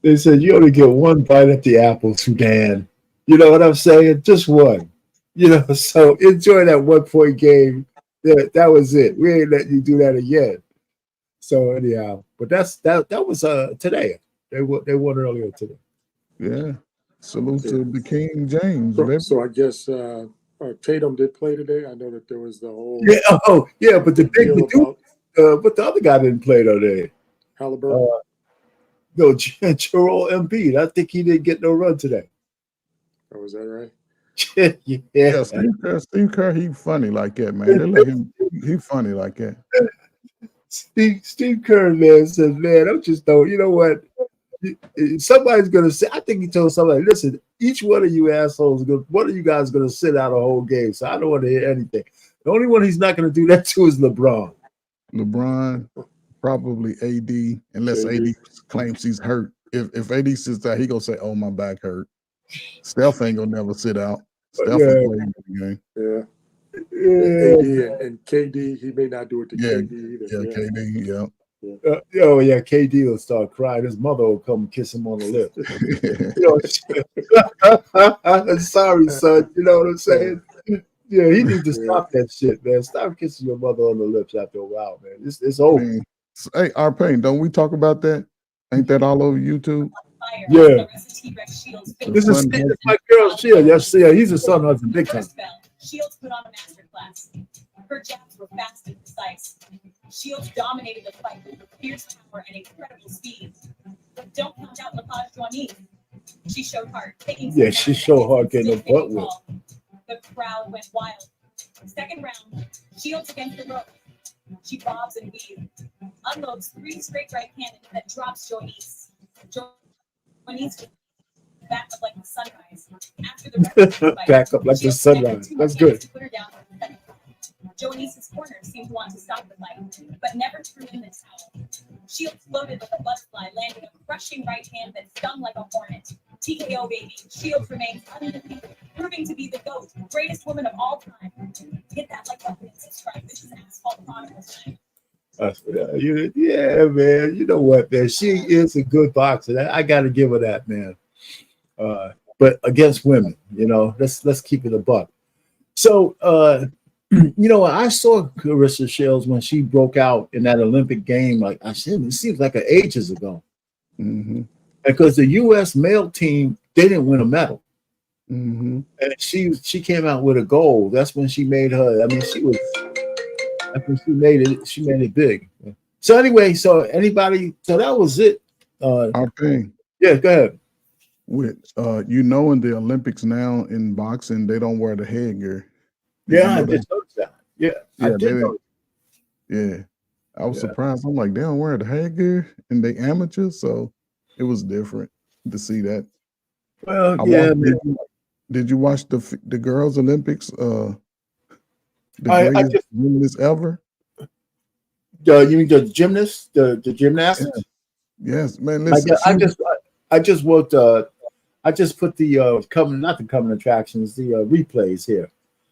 They said you only get one bite at the apple, Sudan. You know what I'm saying? Just one. You know, so enjoy that 1-point game. That was it. We ain't letting you do that again. So anyhow, but that was today. They won earlier today. Yeah. Salute to the King James. So I guess Tatum did play today. I know that there was the whole but the but the other guy didn't play though. There, Halliburton. no, Joel Embiid. I think he didn't get no run today. Oh, is that right? Yeah, Steve Kerr, he funny like that, man. They let him. He funny like that. Steve Kerr, man, says, man, I'm just don't. You know what? Somebody's gonna say. I think he told somebody, listen, each one of you assholes, one of you guys is gonna sit out a whole game. So I don't want to hear anything. The only one he's not gonna do that to is LeBron. LeBron, probably AD, unless AD claims he's hurt. If AD sits out, he gonna say, "Oh, my back hurt." Steph ain't gonna never sit out. Steph will play in the game. Yeah. AD and KD, he may not do it to KD either. Yeah, KD, yeah. KD will start crying. His mother will come kiss him on the lip. Sorry, son. You know what I'm saying? Yeah, he needs to stop that shit, man. Stop kissing your mother on the lips after a while, man. It's over. Man. Hey, Arpain, don't we talk about that? Ain't that all over YouTube? Yeah. This is my girl Shield. Yes, yeah, he's a son of the big time. Shields put on a masterclass. Her jabs were fast and precise. Shields dominated the fight with fierce power and incredible speed. But don't count out Lapage Joanie. She showed heart. She showed heart getting her butt whipped. The crowd went wild. Second round, Shields against the rope. She bobs and weaves. Unloads 3 straight right handed that drops Joanie. Joanie's back up like the sunrise. After the back up like the sunrise. That's good. Put her down. Joanie's corner seemed to want to stop the fight, but never threw in the towel. Shields floated like a butterfly, landing a crushing right hand that stung like a hornet. TKO, baby. Shields remains undefeated, proving to be the GOAT, greatest woman of all time. Hit that like button and subscribe. This is Asphalt Chronicles time. Yeah, man. You know what, man? She is a good boxer. I got to give her that, man. But against women, let's keep it a buck. So, I saw Clarissa Shields when she broke out in that Olympic game. Like I said, it seems like ages ago. Mm-hmm. Because the U.S. male team, they didn't win a medal. Mm-hmm. And she came out with a gold. That's when she made her. I mean, she made it big. So anyway, so that was it. Arpain. Yeah, go ahead. With in the Olympics now in boxing, they don't wear the headgear. I did notice that. Yeah, I did notice. Yeah, I was surprised. I'm like, they don't wear the headgear and they amateurs, so it was different to see that. Well, Did you watch the girls' Olympics? The greatest gymnast ever. You mean the gymnast, the gymnast? Yeah. Yes, man. Listen, I just worked. I just put the coming attractions, the replays here.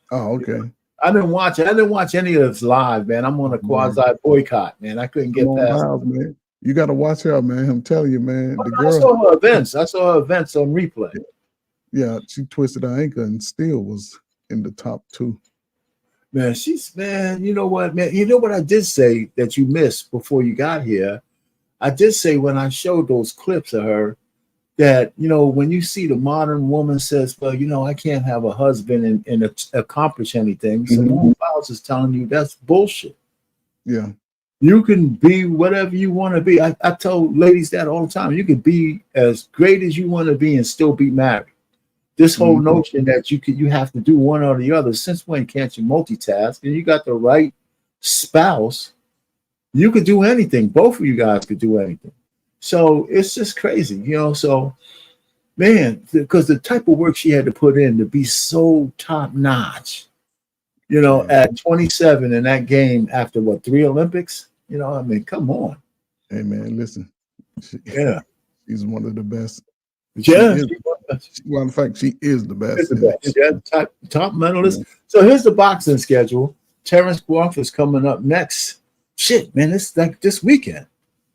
Oh, okay. I didn't watch it. I didn't watch any of this live, man. I'm on a quasi boycott, man. I couldn't get past. Man. You got to watch her, man. I'm telling you, man. I saw her events. I saw her events on replay. Yeah, she twisted her ankle and still was in the top 2. Man, you know what, man? You know what I did say that you missed before you got here? I did say when I showed those clips of her that, when you see the modern woman says, well, I can't have a husband and accomplish anything. So Simone Biles is telling you that's bullshit. Yeah. You can be whatever you want to be. I tell ladies that all the time. You can be as great as you want to be and still be married. This whole notion that you have to do one or the other, since when can't you multitask? And you got the right spouse, you could do anything. Both of you guys could do anything. So it's just crazy, So, man, because the type of work she had to put in to be so top notch, at 27 in that game after 3 Olympics, I mean, come on. Hey, man, listen. She's one of the best. Yeah. Well, in fact, she is the best. Yeah, top medalist. Yeah. So here's the boxing schedule. Terrence Crawford is coming up next. Shit, man, it's like this weekend.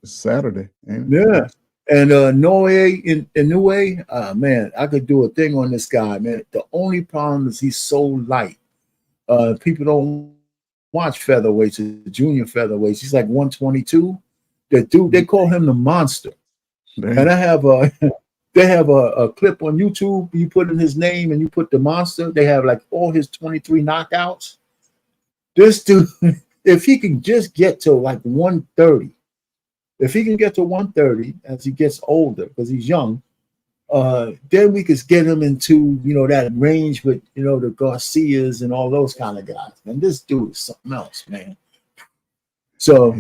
It's Saturday. Yeah. And Noe Inoue, man, I could do a thing on this guy, man. The only problem is he's so light. People don't watch featherweights, the junior featherweights. He's like 122. The dude, they call him the monster. Damn. And I have they have a clip on YouTube. You put in his name and you put the monster. They have like all his 23 knockouts. This dude, if he can just get to like 130, if he can get to 130 as he gets older, because he's young, then we could get him into, that range with, the Garcias and all those kind of guys. Man, this dude is something else, man. So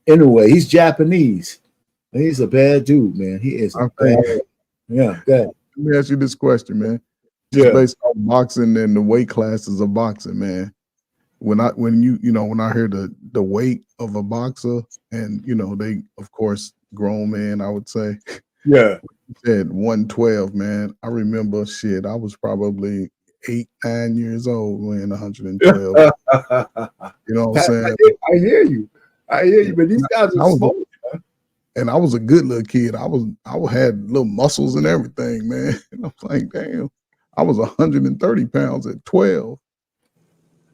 anyway, he's Japanese. He's a bad dude, man. He is. Yeah, good. Let me ask you this question, man. Yeah. Based on boxing and the weight classes of boxing, man. When I hear the weight of a boxer, and they, of course, grown men, I would say. Yeah. Said 112, man. I remember I was probably 8-9 years old weighing 112. You know what I'm saying? I hear you, but these guys are small. And I was a good little kid. I had little muscles and everything, man. And I was like, damn, I was 130 pounds at 12.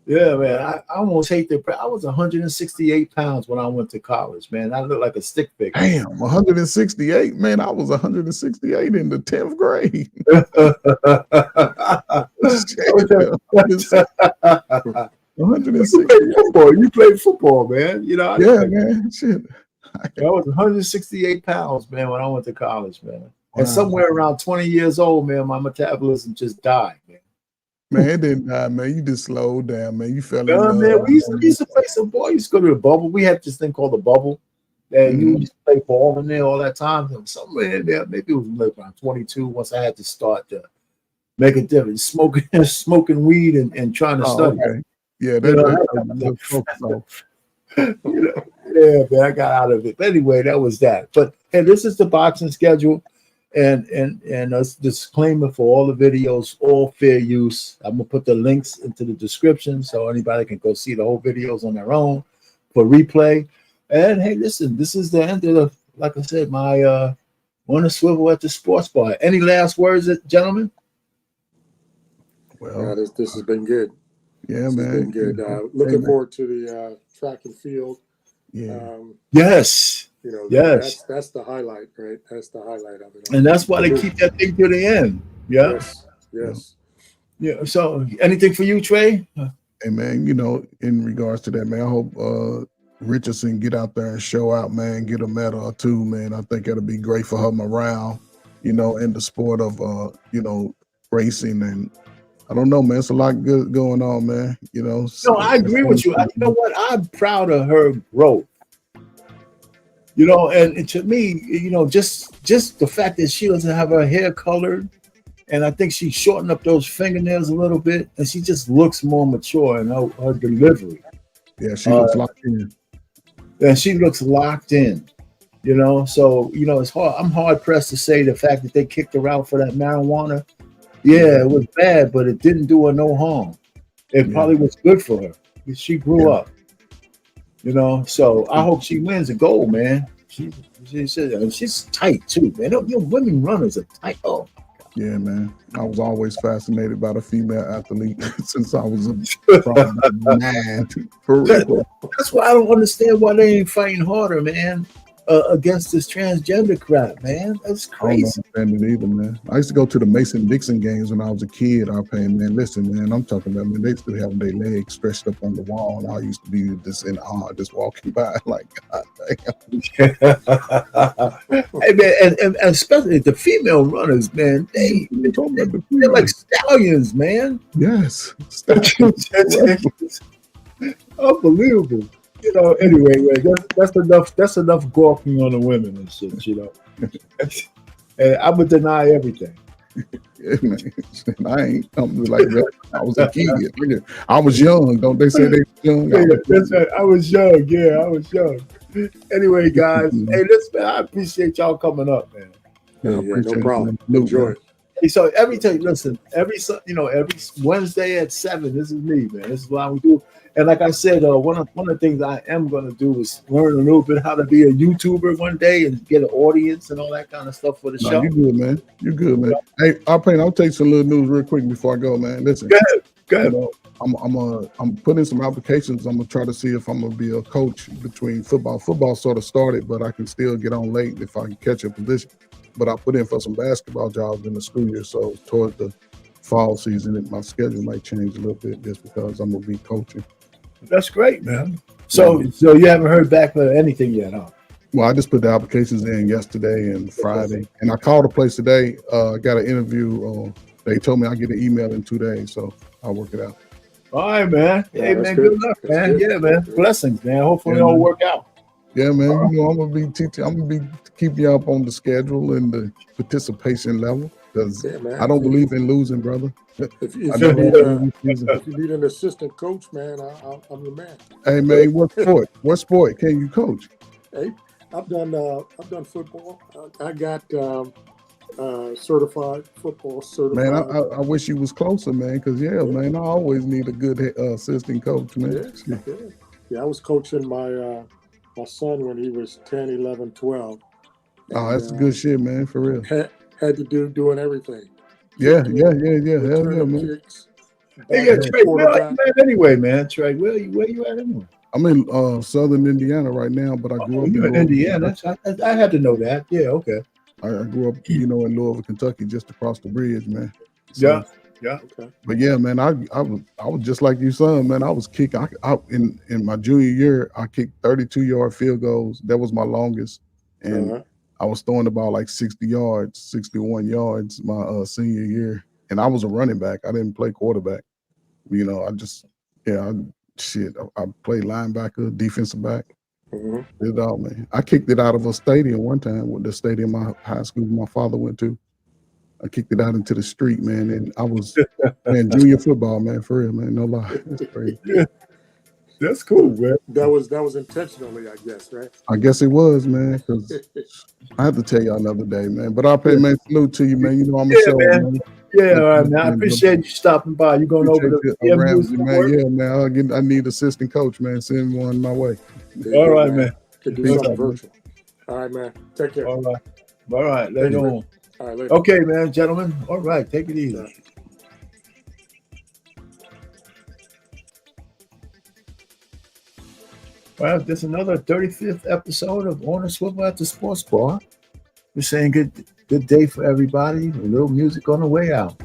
Yeah, man. I almost hate that. I was 168 pounds when I went to college, man. I looked like a stick figure. Damn, 168, man. I was 168 in the 10th grade. 160. You played football, man. Yeah, man. Shit. I was 168 pounds, man, when I went to college, man. And somewhere around 20 years old, man, my metabolism just died, man. Man, it didn't die, man. You just slowed down, man. You fell in love. Man, we used to play some ball. We used to go to the bubble. We had this thing called the bubble. And you used to play ball in there all that time. And somewhere in there, maybe it was like around 22, once I had to start to make a difference, smoking weed and trying to study. Okay. Yeah, yeah, man, I got out of it. But anyway, that was that. But hey, this is the boxing schedule. And a disclaimer for all the videos, all fair use. I'm gonna put the links into the description so anybody can go see the whole videos on their own for replay. And hey, listen, this is the end of like I said, my one to swivel at the sports bar. Any last words, gentlemen? Well, this has been good. Yeah, this man. Has been good. Looking forward to the track and field. Yeah. Yes. Yes, that's the highlight, right? That's the highlight of it. And that's why they keep that thing to the end. Yeah. Yes. Yeah. So, anything for you, Trey? Hey, man, in regards to that, man, I hope Richardson get out there and show out, man, get a medal or two, man. I think it'll be great for her morale, in the sport of, racing. And I don't know, man, it's a lot good going on, man. No, I agree with you. You know what? I'm proud of her growth. And to me, just the fact that she doesn't have her hair colored, and I think she shortened up those fingernails a little bit, and she just looks more mature in her delivery. Yeah, she looks locked in. And she looks locked in, So, it's hard. I'm hard pressed to say the fact that they kicked her out for that marijuana. Yeah, it was bad, but it didn't do her no harm. It probably was good for her. She grew up. So I hope she wins a gold, man. She's tight too, man. Women runners are tight. Oh, yeah, man. I was always fascinated by the female athlete since I was 9. For real. That's why I don't understand why they ain't fighting harder, man. Against this transgender crap, man. That's crazy. I don't understand it either, man. I used to go to the Mason-Dixon games when I was a kid. Man, listen, man, I'm talking about, man, they still have their legs stretched up on the wall. And I used to be just in awe, just walking by, like, God damn. Hey, man, and especially the female runners, man, they're like stallions, man. Yes. Unbelievable. Anyway, man, that's enough gawking on the women and shit, And I would deny everything. Yeah, man. I'm like that. I was a kid. I was young. Don't they say they young? That's right. I was young. Yeah, I was young. Anyway, guys, hey, listen, man, I appreciate y'all coming up, man. Yeah, no problem. Enjoy it. Hey, so every Wednesday at 7, this is me, man. This is what we do. And like I said, one of the things I am going to do is learn a little bit how to be a YouTuber one day and get an audience and all that kind of stuff for the show. You good, man. You good, man. Hey, I'll take some little news real quick before I go, man. Listen, go ahead. I'm putting some applications. I'm gonna try to see if I'm gonna be a coach between football. Football sort of started, but I can still get on late if I can catch a position. But I put in for some basketball jobs in the school year, so towards the fall season, my schedule might change a little bit just because I'm gonna be coaching. That's great, man. So you haven't heard back for anything yet, huh? Well, I just put the applications in yesterday and Friday, and I called a place today. I got an interview. They told me I get an email in 2 days, so I'll work it out. All right, man. Yeah, Hey, that's man, good. good luck, That's man. good. Yeah, man. Blessings, man. Hopefully Yeah, it'll man. work out. Yeah, man. You know, I'm gonna be teaching. I'm gonna be keeping you up on the schedule and the participation level because Yeah, man. I don't believe in losing, brother. If I you never need had any season. if you need an assistant coach, man, I'm your man. Hey, man, what sport? What sport can you coach? Hey, I've done football. I got certified football Man, certified. I wish you was closer, man, because, man, I always need a good assistant coach, man. Yeah. I was coaching my my son when he was 10, 11, 12. Oh, that's good shit, man, for real. Had to doing everything. Yeah. Hell yeah, Returning man. kicks. Hey, yeah, Trey, where are you quarterback. at anyway, man? Trey, where you at anyway? I'm in Southern Indiana right now, but I grew up You're in Louisville, Indiana. I had to know that. Yeah, okay. I grew up, in Louisville, Kentucky, just across the bridge, man. So, Yeah. Okay. but yeah, man, I was just like you, son, man. I was kicking. In my junior year, I kicked 32-yard field goals. That was my longest, and I was throwing the ball like 60 yards, 61 yards my senior year, and I was a running back. I didn't play quarterback. I played linebacker, defensive back. Did it all, man. I kicked it out of a stadium one time, with the stadium my high school my father went to. I kicked it out into the street, man, and I was man junior football, man, for real, man. No lie, that's crazy. That's cool, man. That was intentionally, I guess, right? I guess it was, man, because I have to tell you another day, man. But I'll pay man salute to you, man. You know I'm a show, man. Yeah, all right, man. I appreciate you stopping by. You going over to Ramsey, man. Yeah, man. I need assistant coach, man. Send one my way. All right, man. Could do something virtual. All right, man. Take care. All right. Later on. All right, later. Okay, man, gentlemen. All right, take it easy. Well, this is another 35th episode of On the Swivel at the Sports Bar. We're saying good day for everybody. A little music on the way out.